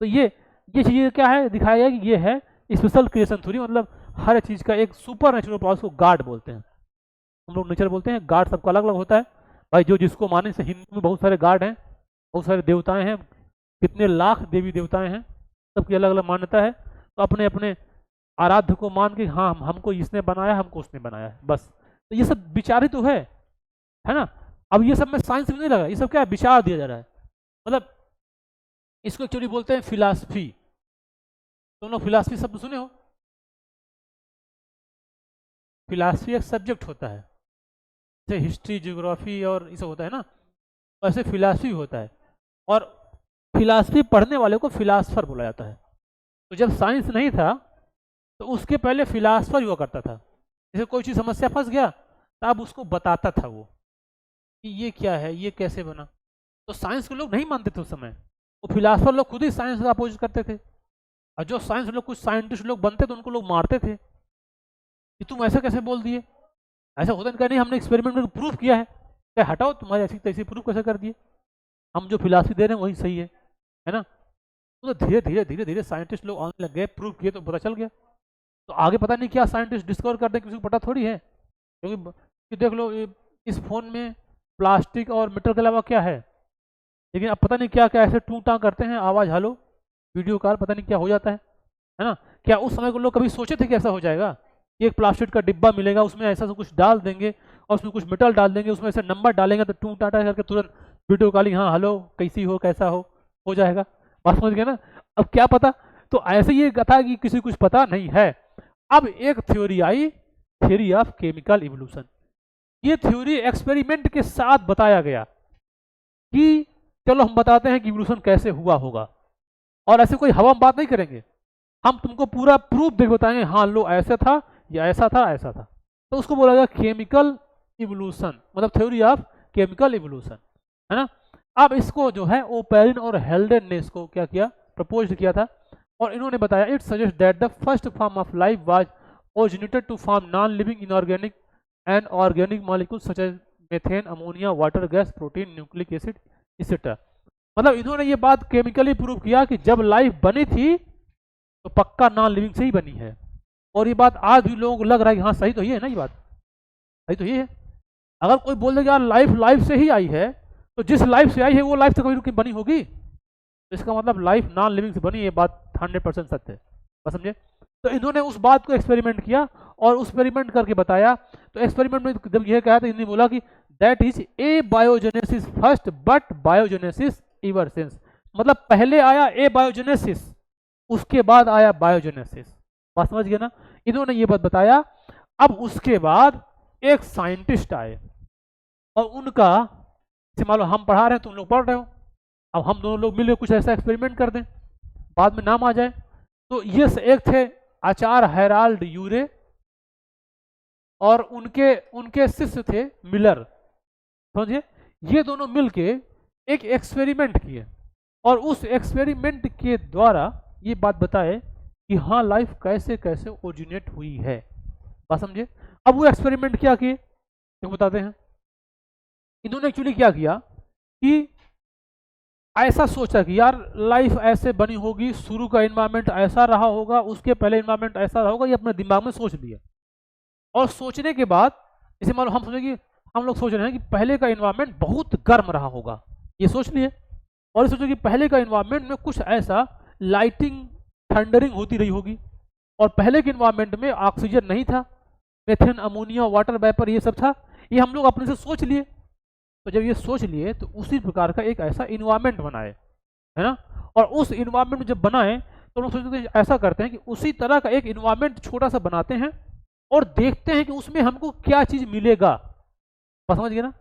A: तो ये चीज़ क्या है, दिखाया गया कि ये है स्पेशल क्रिएशन थ्योरी। मतलब हर चीज़ का एक सुपर नेचुरल पावर को गार्ड बोलते हैं, हम लोग नेचर बोलते हैं, गार्ड सबका अलग अलग होता है भाई, जो जिसको माने। से हिंदू में बहुत सारे गार्ड हैं, बहुत सारे देवताएं हैं, कितने लाख देवी देवताएं हैं, सबकी अलग अलग मान्यता है। तो अपने अपने आराध्य को मान के हाँ हमको इसने बनाया, हमको उसने बनाया है, बस। तो ये सब विचार ही तो है ना? अब ये सब में साइंस में नहीं लगा, ये सब क्या है, विचार दिया जा रहा है। मतलब इसको एक्चुअली बोलते हैं फिलॉसफी। तुम लोग फिलॉसफी शब्द सुने हो? फिलॉसफी एक सब्जेक्ट होता है, जैसे हिस्ट्री, ज्योग्राफी और ये सब होता है ना, वैसे फिलॉसफी होता है। और फिलॉसफी पढ़ने वाले को फिलासफर बोला जाता है। तो जब साइंस नहीं था तो उसके पहले फिलासफर हुआ करता था। जैसे कोई चीज़ समस्या फंस गया तब उसको बताता था वो कि ये क्या है, ये कैसे बना। तो साइंस के लोग नहीं मानते थे उस समय, वो फिलासफर लोग खुद ही साइंस का अपोज करते थे। और जो साइंस लोग, कुछ साइंटिस्ट लोग बनते थे, उनको लोग मारते थे कि तुम ऐसा कैसे बोल दिए, ऐसा होता नहीं, हमने एक्सपेरिमेंट में प्रूफ किया है, क्या हटाओ तुम्हारी ऐसी तैसी प्रूफ कैसे कर दिए, हम जो फिलासफी दे रहे हैं वही सही है ना? तो धीरे धीरे धीरे धीरे साइंटिस्ट लोग आने लग गए, प्रूव किए तो पता चल गया। तो आगे पता नहीं क्या साइंटिस्ट डिस्कवर कर दें, किसी को पता थोड़ी है। क्योंकि देख लो इस फोन में प्लास्टिक और मेटल के अलावा क्या है, लेकिन अब पता नहीं क्या क्या ऐसे टू टाँ करते हैं, आवाज़ हलो, वीडियो कॉल, पता नहीं क्या हो जाता है ना? क्या उस समय को लोग कभी सोचे थे कि ऐसा हो जाएगा? एक प्लास्टिक का डिब्बा मिलेगा, उसमें ऐसा सब कुछ डाल देंगे और उसमें कुछ मेटल डाल देंगे, उसमें ऐसे नंबर डालेंगे तो टू टाटा करके तुरंत वीडियो कॉलिंग, हाँ हेलो कैसी हो, कैसा हो जाएगा। बात समझ गए ना? अब क्या पता, तो ऐसे ये कथा कि किसी कुछ पता नहीं है। अब एक theory I, theory of chemical evolution. ये थ्योरी एक्सपेरिमेंट के साथ बताया गया कि चलो हम बताते हैं कि इवोल्यूशन कैसे हुआ होगा, और ऐसे कोई हवा में बात नहीं करेंगे, हम तुमको पूरा प्रूफ देख बताएंगे, हाँ लो ऐसा था या ऐसा था ऐसा था। तो उसको बोला गया केमिकल इवोल्यूशन, मतलब थ्योरी ऑफ केमिकल इवोल्यूशन, है ना? अब इसको जो है ओपेरिन और हेल्डेन ने इसको क्या किया, प्रपोज किया था। और इन्होंने बताया it suggest that the first form of life was originated to form non living inorganic and organic molecule such as methane, ammonia, water, gas, protein, nucleic acid etcetera. मतलब इन्होंने ये बात केमिकली प्रूव किया कि जब लाइफ बनी थी तो पक्का नॉन लिविंग से ही बनी है। और ये बात आज भी लोगों को लग रहा है कि हाँ सही तो ये है ना, ये बात सही तो ये है। अगर कोई बोल दे यार लाइफ से ही आई है, तो जिस लाइफ से आई है वो लाइफ तो कभी बनी होगी, तो इसका मतलब लाइफ नॉन लिविंग से बनी, ये बात 100% सत्य है, बस समझे? तो इन्होंने उस बात को एक्सपेरिमेंट किया और एक्सपेरिमेंट करके बताया। तो एक्सपेरिमेंट में जब यह कहा तो इन्होंने बोला कि that is a biogenesis first but biogenesis ever since. मतलब पहले आया ए बायोजेनेसिस, उसके बाद आया बायोजेनेसिस। बात समझ गए ना? इन्होंने ये बात बताया। अब उसके बाद एक साइंटिस्ट आए और उनका, मान लो हम पढ़ा रहे हैं तुम लोग पढ़ रहे हो, अब हम दोनों लोग मिलकर कुछ ऐसा एक्सपेरिमेंट कर दें, बाद में नाम आ जाए। तो ये एक थे आचार्य हेराल्ड यूरे और उनके शिष्य थे मिलर, समझिए? ये दोनों मिलके एक एक्सपेरिमेंट किए और उस एक्सपेरिमेंट के द्वारा ये बात बताए कि हाँ लाइफ कैसे कैसे ओरिजिनेट हुई है। बात समझे? अब वो एक्सपेरिमेंट क्या किए तो बताते हैं। इन्होंने एक्चुअली क्या किया कि ऐसा सोचा कि यार लाइफ ऐसे बनी होगी, शुरू का एनवायरनमेंट ऐसा रहा होगा, उसके पहले एनवायरनमेंट ऐसा रहा होगा, ये अपने दिमाग में सोच लिया। और सोचने के बाद, जैसे मान लो हम सोचे कि हम लोग सोच रहे हैं कि पहले का इन्वायरमेंट बहुत गर्म रहा होगा, ये सोच लिए, और ये सोचो कि पहले का इन्वायरमेंट में कुछ ऐसा लाइटिंग थंडरिंग होती रही होगी, और पहले के इन्वायरमेंट में ऑक्सीजन नहीं था, मेथेन, अमोनिया, वाटर वेपर ये सब था, ये हम लोग अपने से सोच लिए। तो जब ये सोच लिए तो उसी प्रकार का एक ऐसा इन्वायरमेंट बनाए, है ना, और उस इन्वायरमेंट जब बनाए तो लोग सोचते हैं ऐसा करते हैं कि उसी तरह का एक इन्वायरमेंट छोटा सा बनाते हैं और देखते हैं कि उसमें हमको क्या चीज़ मिलेगा। बस समझ गए ना,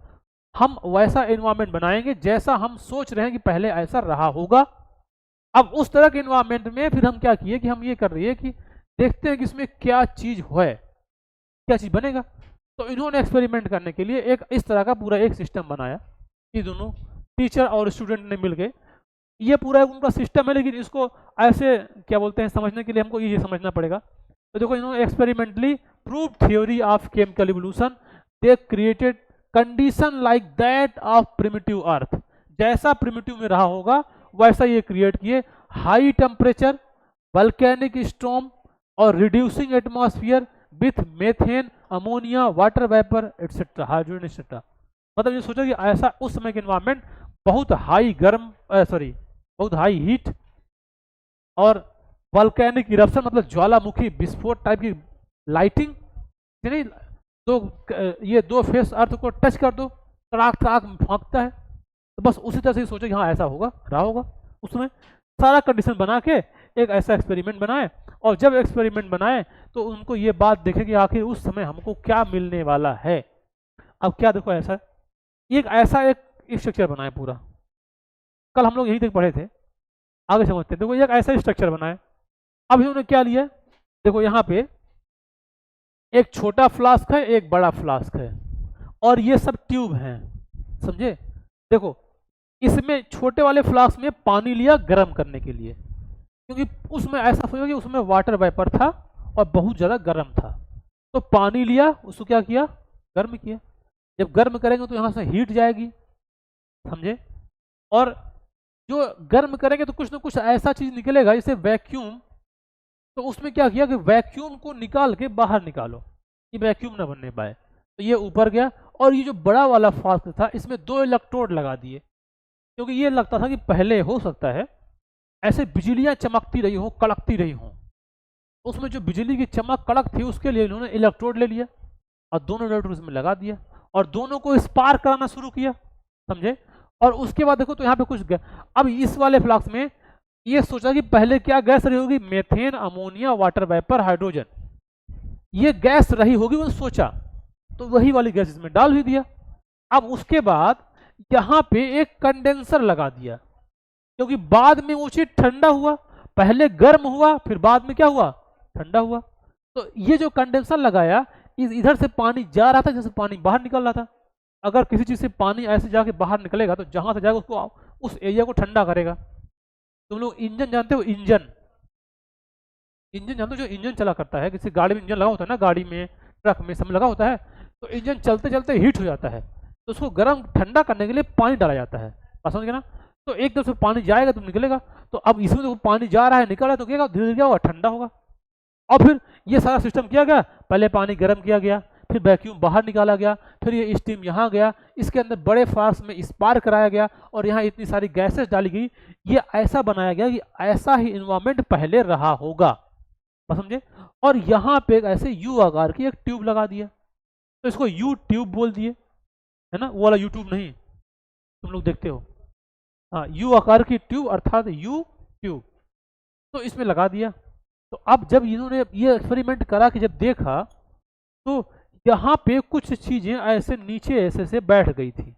A: हम वैसा इन्वायरमेंट बनाएंगे जैसा हम सोच रहे हैं कि पहले ऐसा रहा होगा। अब उस तरह के इन्वायरमेंट में फिर हम क्या किए कि हम ये कर रहे हैं कि देखते हैं कि इसमें क्या चीज़ है, क्या चीज़ बनेगा। तो इन्होंने एक्सपेरिमेंट करने के लिए एक इस तरह का पूरा एक सिस्टम बनाया कि दोनों टीचर और स्टूडेंट ने मिलकर, ये पूरा उनका सिस्टम है, लेकिन इसको ऐसे क्या बोलते हैं समझने के लिए हमको ये समझना पड़ेगा। तो देखो, इन्होंने experimentally prove theory of chemical evolution, they created condition like that of primitive earth, जैसा प्रिमिटिव में रहा होगा वैसा ये क्रिएट किए, हाई टेम्परेचर, वल्केनिक स्टॉर्म और reducing atmosphere with methane, ammonia, water vapour etcetera, hydrogen etcetera. मतलब ये सोचा कि ऐसा उस समय के एनवायरमेंट बहुत हाई गर्म बहुत हाई हीट और वल्केनिक इरप्शन मतलब ज्वालामुखी विस्फोट टाइप की लाइटिंग, नहीं ये दो फेस अर्थ को टच कर दो, तड़ाक तड़ाक फांकता है। तो बस उसी तरह से सोचो कि हाँ ऐसा होगा, रहा होगा। उसमें सारा कंडीशन बना के एक ऐसा एक्सपेरिमेंट बनाए, और जब एक्सपेरिमेंट बनाए तो उनको ये बात देखे कि आखिर उस समय हमको क्या मिलने वाला है। अब क्या देखो, ऐसा एक स्ट्रक्चर बनाए पूरा, कल हम लोग यहीं तक पढ़े थे, आगे समझते हैं। देखो एक ऐसा स्ट्रक्चर बनाए। अब इन्होंने क्या लिया, देखो यहाँ पे एक छोटा फ्लास्क है, एक बड़ा फ्लास्क है, और ये सब ट्यूब हैं, समझे। देखो इसमें छोटे वाले फ्लास्क में पानी लिया गर्म करने के लिए, क्योंकि उसमें ऐसा सोचो कि उसमें वाटर वेपर था और बहुत ज़्यादा गर्म था। तो पानी लिया, उसको क्या किया, गर्म किया। जब गर्म करेंगे तो यहाँ से हीट जाएगी, समझे, और जो गर्म करेंगे तो कुछ ना कुछ ऐसा चीज़ निकलेगा जैसे वैक्यूम। तो उसमें क्या किया कि वैक्यूम को निकाल के बाहर निकालो कि वैक्यूम ना बनने पाए। तो ये ऊपर गया, और ये जो बड़ा वाला फ्लास्क था इसमें 2 इलेक्ट्रोड लगा दिए, क्योंकि ये लगता था कि पहले हो सकता है ऐसे बिजलियां चमकती रही हो, कड़कती रही हो, उसमें जो बिजली की चमक कड़क थी उसके लिए इन्होंने इलेक्ट्रोड ले लिया और दोनों इलेक्ट्रोड उसमें लगा दिया और दोनों को स्पार्क कराना शुरू किया, समझे। और उसके बाद देखो तो यहाँ पे कुछ अब इस वाले फ्लास्क में ये सोचा कि पहले क्या गैस रही होगी, methane, ammonia, water vapour, hydrogen, ये गैस रही होगी, वो सोचा, तो वही वाली गैस इसमें डाल भी दिया। अब उसके बाद यहाँ पे एक कंडेंसर लगा दिया, क्योंकि बाद में वो चीज ठंडा हुआ, पहले गर्म हुआ फिर बाद में क्या हुआ, ठंडा हुआ। तो ये जो कंडेंसर लगाया, इधर से पानी जा रहा था, जैसे पानी बाहर निकल रहा था। अगर किसी चीज से पानी ऐसे जाके बाहर निकलेगा तो जहां से जाएगा उसको, उस एरिया को ठंडा करेगा। तुम लोग इंजन जानते हो, इंजन जानते हो, जो इंजन चला करता है, किसी गाड़ी में इंजन लगा होता है ना, गाड़ी में, ट्रक में, सब लगा होता है, तो इंजन चलते चलते हीट हो जाता है, तो उसको गर्म ठंडा करने के लिए पानी डाला जाता है, समझ गए ना। तो एक तरफ से पानी जाएगा तो निकलेगा, तो अब इसमें तो पानी जा रहा है, निकल रहा है, तो क्या धीरे धीरे क्या होगा, ठंडा होगा। और फिर ये सारा सिस्टम किया गया, पहले पानी गर्म किया गया, फिर वैक्यूम बाहर निकाला गया, फिर ये स्टीम यहाँ गया, इसके अंदर बड़े फ्लास्क में स्पार्क कराया गया और यहाँ इतनी सारी गैसेस डाली गई। ये ऐसा बनाया गया कि ऐसा ही इन्वायरमेंट पहले रहा होगा, समझे। और यहाँ पे ऐसे यू आकार की एक ट्यूब लगा दिया, तो इसको यू ट्यूब बोल दिए, है ना, वो वाला यूट्यूब नहीं तुम लोग देखते हो, हाँ, यू आकार की ट्यूब अर्थात यू ट्यूब, तो इसमें लगा दिया। तो अब जब इन्होंने ये एक्सपेरिमेंट करा कि जब देखा तो यहाँ पे कुछ चीजें ऐसे नीचे ऐसे से बैठ गई थी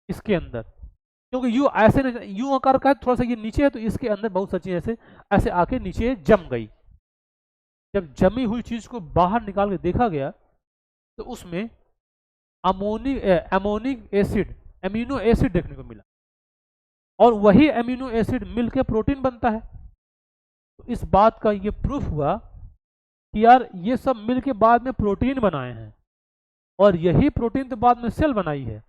A: इसके अंदर, क्योंकि यू ऐसे यू आकार का है, थोड़ा सा ये नीचे है, तो इसके अंदर बहुत सारी चीजें ऐसे ऐसे आके नीचे जम गई। जब जमी हुई चीज को बाहर निकाल के देखा गया तो उसमें अमोनिक एसिड, एमिनो एसिड देखने को मिला, और वही एमिनो एसिड मिलकर प्रोटीन बनता है। तो इस बात का ये प्रूफ हुआ कि यार ये सब मिलके बाद में प्रोटीन बनाए हैं, और यही प्रोटीन तो बाद में सेल बनाई है,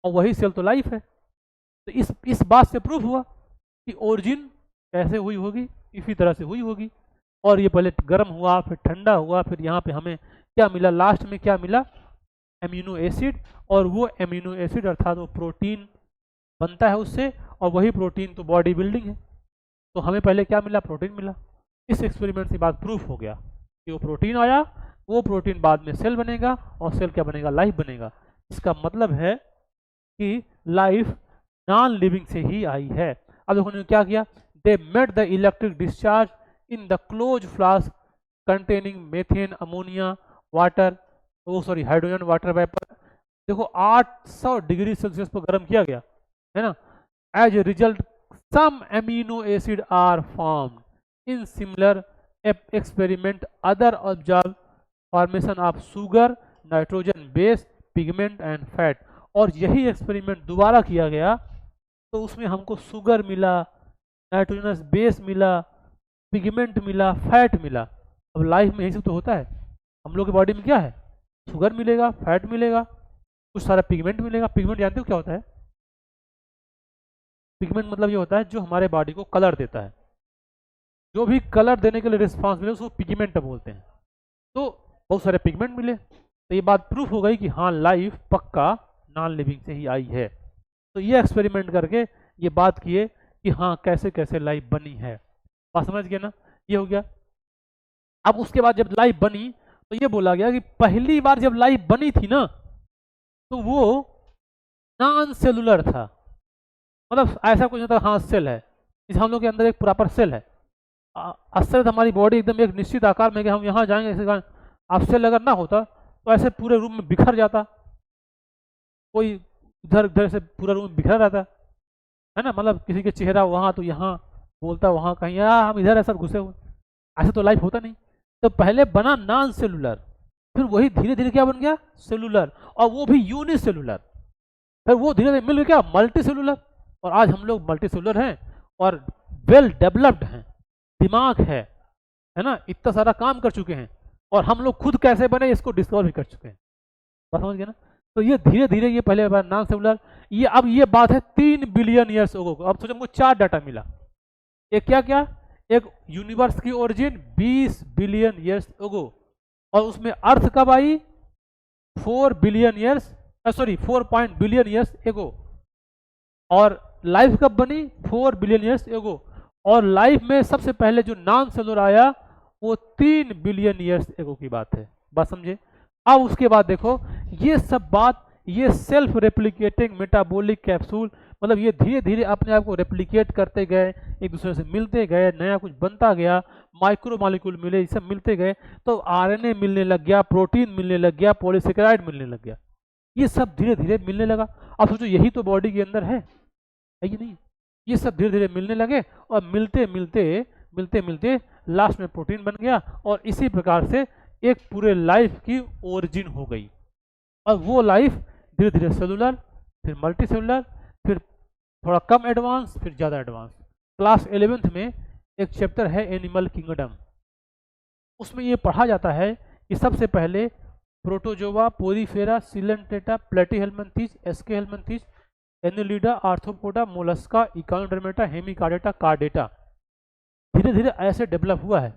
A: और वही सेल तो लाइफ है। तो इस बात से प्रूफ हुआ कि ओरिजिन कैसे हुई होगी, इसी तरह से हुई होगी, और ये पहले गर्म हुआ, फिर ठंडा हुआ, फिर यहाँ पे हमें क्या मिला, लास्ट में क्या मिला, एमिनो एसिड। और वो एमिनो एसिड अर्थात वो प्रोटीन बनता है उससे, और वही प्रोटीन तो बॉडी बिल्डिंग है। तो हमें पहले क्या मिला, प्रोटीन मिला। इस एक्सपेरिमेंट से बात प्रूफ हो गया कि वो प्रोटीन आया, वो प्रोटीन बाद में सेल बनेगा, और सेल क्या बनेगा, लाइफ बनेगा। इसका मतलब है कि लाइफ नॉन लिविंग से ही आई है। अब देखो उन्होंने क्या किया, they made the electric discharge in the close flask containing methane, ammonia, water, वो सॉरी हाइड्रोजन वाटर वेपर। देखो 800 डिग्री सेल्सियस पर गर्म किया गया है ना। As a result some amino acid are formed in similar experiment other observe formation of sugar, nitrogen base, pigment and fat. और यही एक्सपेरिमेंट दोबारा किया गया तो उसमें हमको शुगर मिला, नाइट्रोजनस बेस मिला, पिगमेंट मिला, फैट मिला। अब लाइफ में यही सब तो होता है। हम लोग की बॉडी में क्या है, शुगर मिलेगा, फैट मिलेगा, कुछ सारा पिगमेंट मिलेगा। पिगमेंट जानते हो क्या होता है, पिगमेंट मतलब ये होता है जो हमारे बॉडी को कलर देता है, जो भी कलर देने के लिए रिस्पॉन्सिबल है उसको पिगमेंट बोलते हैं। तो बहुत सारे पिगमेंट मिले, तो ये बात प्रूफ हो गई कि हाँ लाइफ पक्का नॉन लिविंग से ही आई है। तो ये एक्सपेरिमेंट करके ये बात किए कि हाँ कैसे कैसे लाइफ बनी है। बात समझ गए ना, ये हो गया। अब उसके बाद जब लाइफ बनी तो ये बोला गया कि पहली बार जब लाइफ बनी थी ना तो वो नॉन सेलुलर था, मतलब ऐसा कुछ नहीं था हाँ सेल है, इस हम लोग के अंदर एक प्रॉपर सेल है। अक्सर हमारी बॉडी एकदम एक निश्चित आकार में कि हम यहाँ जाएंगे ऐसे, आप सेल अगर ना होता तो ऐसे पूरे रूम में बिखर जाता, कोई इधर उधर से पूरा रूम बिखरा रहता है ना। मतलब किसी के चेहरा वहाँ तो यहाँ बोलता वहाँ कहीं, या हम इधर ऐसा घुसे हुए, ऐसे तो लाइफ होता नहीं। तो पहले बना नॉन सेलुलर, फिर वही धीरे धीरे क्या बन गया, सेलुलर, और वो भी यूनिसेलुलर। फिर वो धीरे धीरे मिल गया मल्टी सेलुलर, और आज हम लोग मल्टी सेलुलर हैं और वेल डेवलप्ड हैं, दिमाग है ना, इतना सारा काम कर चुके हैं, और हम लोग खुद कैसे बने इसको डिस्कवर भी कर चुके हैं। बात समझ गए ना। तो ये धीरे धीरे ये पहले बार नॉन सेलुलर, ये अब ये बात है 3 बिलियन ईयर्स अगो। अब सोचो हमको 4 डाटा मिला, एक क्या क्या, एक यूनिवर्स की ओरिजिन 20 बिलियन ईयर्स अगो, और उसमें अर्थ कब आई 4 billion years, sorry 4 billion years ago, और लाइफ कब बनी 4 बिलियन ईयर्स एगो, और लाइफ में सबसे पहले जो नॉन सेलुलर आया वो 3 बिलियन ईयर्स एगो की बात है। बात समझे। अब उसके बाद देखो ये सब बात, ये सेल्फ रेप्लिकेटिंग मेटाबॉलिक कैप्सूल, मतलब ये धीरे धीरे अपने आप को रेप्लिकेट करते गए, एक दूसरे से मिलते गए, नया कुछ बनता गया, माइक्रो मॉलिक्यूल मिले, ये सब मिलते गए, तो आरएनए मिलने लग गया, प्रोटीन मिलने लग गया, पॉलीसेकेराइड मिलने लग गया, ये सब धीरे धीरे मिलने लगा। अब सोचो यही तो बॉडी के अंदर है कि नहीं। ये सब धीरे धीरे मिलने लगे, और मिलते मिलते मिलते मिलते लास्ट में प्रोटीन बन गया, और इसी प्रकार से एक पूरे लाइफ की ओरिजिन हो गई। और वो लाइफ धीरे धीरे सेलुलर, फिर मल्टी सेलुलर, फिर थोड़ा कम एडवांस, फिर ज़्यादा एडवांस। क्लास 11th में एक चैप्टर है एनिमल किंगडम, उसमें ये पढ़ा जाता है कि सबसे पहले protozoa, porifera, coelenterata, platyhelminthes, aschelminthes, annelida, arthropoda, mollusca, echinodermata, hemichordata, chordata, धीरे धीरे ऐसे डेवलप हुआ है।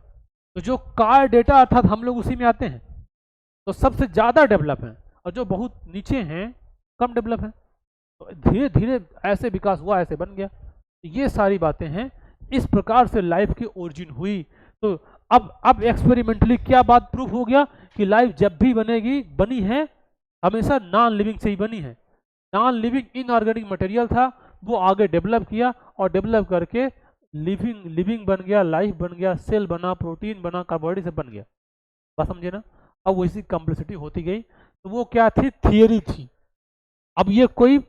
A: तो जो कार्डेटा अर्थात हम लोग उसी में आते हैं, तो सबसे ज़्यादा डेवलप है, और जो बहुत नीचे हैं कम डेवलप है। तो धीरे धीरे ऐसे विकास हुआ, ऐसे बन गया। ये सारी बातें हैं, इस प्रकार से लाइफ की ओरिजिन हुई। तो अब एक्सपेरिमेंटली क्या बात प्रूफ हो गया कि लाइफ जब भी बनेगी, बनी है हमेशा नॉन लिविंग से ही बनी है। नॉन लिविंग इनऑर्गेनिक मटेरियल था, वो आगे डेवलप किया, और डेवलप करके लिविंग बन गया, लाइफ बन गया, सेल बना, प्रोटीन बना, कार्बोहाइड्रेट से बन गया। बात समझे ना। अब वैसी कॉम्प्लेक्सिटी होती गई। तो वो क्या थी, थियरी थी। अब ये कोई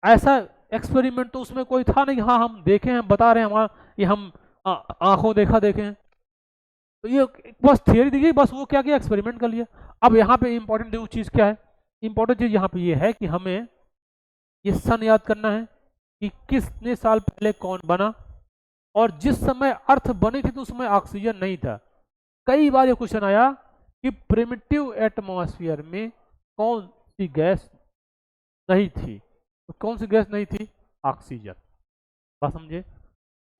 A: ऐसा एक्सपेरिमेंट तो उसमें कोई था नहीं, हाँ हम देखे हैं, बता रहे हैं, हमारा ये हम आंखों देखा देखे हैं, तो ये बस थियरी दी गई, बस वो क्या किया, एक्सपेरिमेंट कर लिया। अब यहाँ पे इंपॉर्टेंट चीज़ क्या है, इंपॉर्टेंट चीज़ यहाँ पे ये है कि हमें ये सन याद करना है कि कितने साल पहले कौन बना, और जिस समय अर्थ बनी थी तो उस समय ऑक्सीजन नहीं था। कई बार ये क्वेश्चन आया कि प्रिमिटिव एटमॉस्फेयर में कौन सी गैस नहीं थी, तो कौन सी गैस नहीं थी, ऑक्सीजन। बात समझे।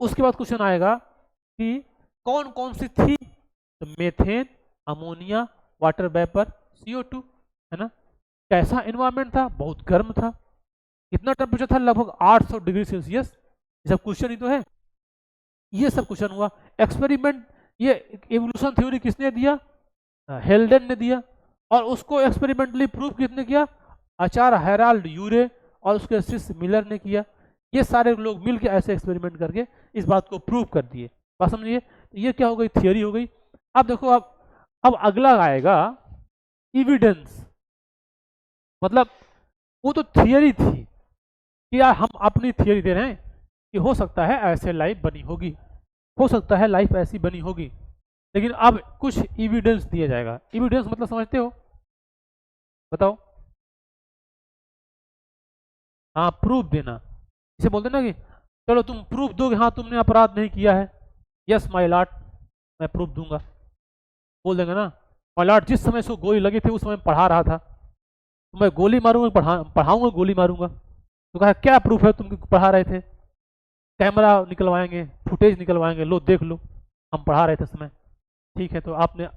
A: उसके बाद क्वेश्चन आएगा कि कौन कौन सी थी, तो methane, ammonia, water vapour CO2, है ना। कैसा इन्वायरमेंट था, बहुत गर्म था। कितना टेम्परेचर था, लगभग 800 डिग्री सेल्सियस। ये सब क्वेश्चन ही तो है, ये सब क्वेश्चन हुआ। एक्सपेरिमेंट, ये इवोल्यूशन थ्योरी किसने दिया, हेल्डन ने दिया, और उसको एक्सपेरिमेंटली प्रूव किसने किया, आचार्य हेराल्ड यूरे और उसके शिष्य मिलर ने किया। ये सारे लोग मिलकर ऐसे एक्सपेरिमेंट करके इस बात को प्रूव कर दिए। बात समझिए, ये क्या हो गई, थियरी हो गई। अब देखो, अब अगला आएगा एविडेंस। मतलब वो तो थियरी थी कि यार हम अपनी थियरी दे रहे हैं कि हो सकता है ऐसे लाइफ बनी होगी, हो सकता है लाइफ ऐसी बनी होगी, लेकिन अब कुछ एविडेंस दिया जाएगा। एविडेंस मतलब समझते हो, बताओ। हाँ, प्रूफ देना। इसे बोलते ना कि चलो तुम प्रूफ दोगे, हाँ तुमने अपराध नहीं किया है, यस माय लॉर्ड, मैं प्रूफ दूंगा, बोल देंगे ना। माय लॉर्ड, जिस समय से गोली लगी थी उस समय पढ़ा रहा था, तो मैं गोली मारूंगा, पढ़ाऊंगा, गोली मारूंगा। तो कहा क्या प्रूफ है तुम पढ़ा रहे थे, कैमरा निकलवाएंगे, फुटेज निकलवाएंगे, लो देख लो, हम पढ़ा रहे थे समय। ठीक है, तो आपने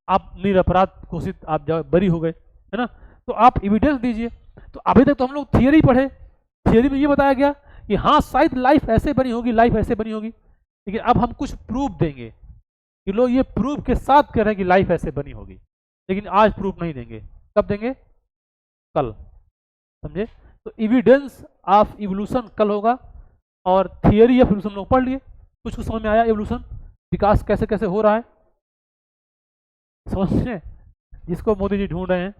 A: आप निरपराध घोषित, आप बरी हो गए, है ना। तो आप एविडेंस दीजिए। तो अभी तक तो हम लोग थियरी पढ़े, थियरी में ये बताया गया कि हाँ शायद लाइफ ऐसे बनी होगी, लाइफ ऐसे बनी होगी, लेकिन अब हम कुछ प्रूफ देंगे कि लोग ये प्रूफ के साथ कह रहे हैं कि लाइफ ऐसे बनी होगी, लेकिन आज प्रूफ नहीं देंगे। कब देंगे, कल, समझे। तो एविडेंस ऑफ इवोल्यूशन कल होगा, और थियरी ऑफ इवोल्यूशन लोग पढ़ लिए, कुछ कुछ समझ में आया, इवोल्यूशन विकास कैसे कैसे हो रहा है, समझ में, जिसको मोदी जी ढूंढ रहे हैं।